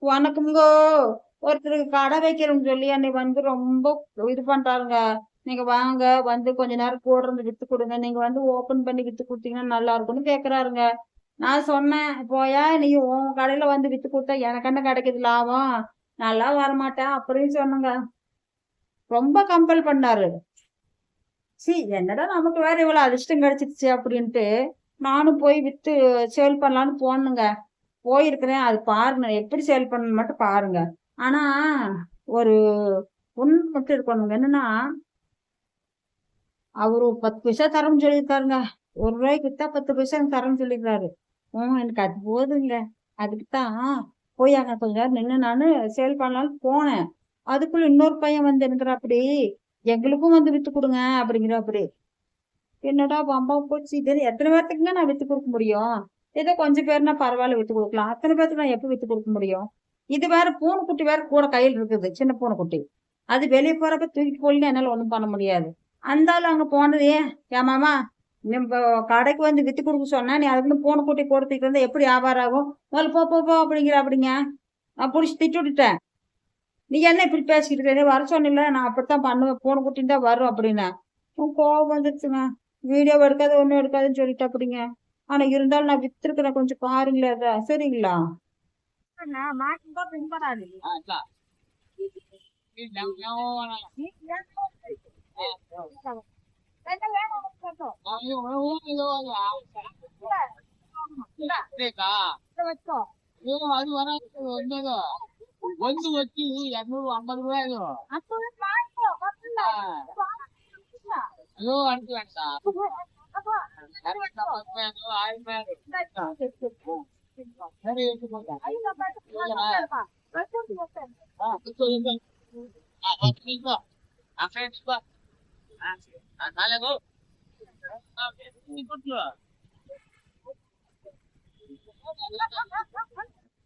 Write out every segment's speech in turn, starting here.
வணக்கம்ங்கோ. ஒருத்தருக்கு கடை வைக்கிறோம்னு சொல்லி என்னை வந்து ரொம்ப இது பண்றாருங்க. நீங்க வாங்க வந்து கொஞ்ச நேரம் கூட இருந்து வித்து கொடுங்க. நீங்க வந்து ஓபன் பண்ணி வித்து கொடுத்தீங்கன்னா நல்லா இருக்கும்னு கேக்குறாருங்க. நான் சொன்னேன், போயா நீ உன் கடையில வந்து வித்து கொடுத்தா எனக்கு என்ன கிடைக்குது லாபம்? நல்லா வரமாட்டேன் அப்படின்னு சொன்னேங்க. ரொம்ப கம்பல் பண்ணாரு. என்னடா நமக்கு வேற இவ்வளவு அதிர்ஷ்டம் கிடைச்சிருச்சு அப்படின்ட்டு நானும் போய் வித்து சேல் பண்ணலான்னு போனேங்க. போயிருக்கிறேன். அது பாருங்க எப்படி சேல் பண்ணணும் மட்டும் பாருங்க. ஆனா ஒரு ஒண்ணு மட்டும் இருக்கணுங்க. என்னன்னா அவரு 10 பைசா தரேன்னு சொல்லியிருக்காருங்க. ₹1 வித்தா 10 பைசா எனக்கு தரேன்னு சொல்லியிருக்காரு. எனக்கு அது போதுங்க. அதுக்குத்தான் போய் அங்க கொஞ்ச நேரம் நின்று நானு சேல் பண்ணலான்னு போனேன். அதுக்குள்ள இன்னொரு பையன் வந்து இருக்கிறாப்படி, எங்களுக்கும் வந்து வித்து கொடுங்க அப்படிங்கிறாப்படி. என்னடா வம்பா போச்சு. இது எத்தனை பேர்த்துக்குங்க நான் வித்து கொடுக்க முடியும்? ஏதோ கொஞ்சம் பேர்னா பரவாயில்ல வித்து கொடுக்கலாம். அத்தனை பேர்த்துக்கு நான் எப்படி வித்து கொடுக்க முடியும்? இது வேற பூனைக்குட்டி வேற கூட கையில் இருக்குது, சின்ன பூனைக்குட்டி. அது வெளியே போறப்ப தூக்கிட்டு போலின்னா என்னால ஒண்ணும் பண்ண முடியாது. அந்த ஆளு அங்க போனது ஏன் மாமா நம்ம கடைக்கு வந்து வித்து கொடுக்க சொன்னா நீ அதுக்குன்னு பூனைக்குட்டி கொடுத்துட்டு இருந்தா எப்படி வியாபாரம் ஆகும்? முதல்ல போ போ போ அப்படிங்க. நான் புடிச்சு திட்டு விட்டுட்டேன். நீ என்ன இப்படி பேசிக்கிட்டு இருக்க? வர சொன்னில நான் அப்படித்தான் பண்ணுவேன், பூனைக்குட்டின்னு தான் வரும் அப்படின்னா கோவம் வந்துருச்சுங்க. வீடியோ எடுக்காது ஒண்ணும் எடுக்காதுன்னு சொல்லிட்டு அப்படிங்க. ஆனா இருந்தாலும் நான் வித்துருக்கிறேன், கொஞ்சம் பாருங்களேன் அத. சரிங்களா? ಒಂದು వచ్చి 250 అయ్యో అంటున్నాడు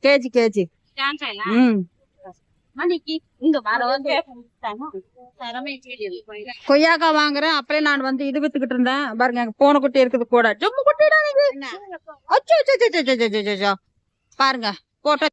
கேஜி கேஜி கொய்யாக்கா வாங்குறேன். அப்படியே நான் வந்து இது வித்துக்கிட்டு இருந்தேன் பாருங்க. பூனைக்குட்டி இருக்குது கூட. ஜம்மு குட்டிடா இது. அச்சோ பாருங்க போட்டோ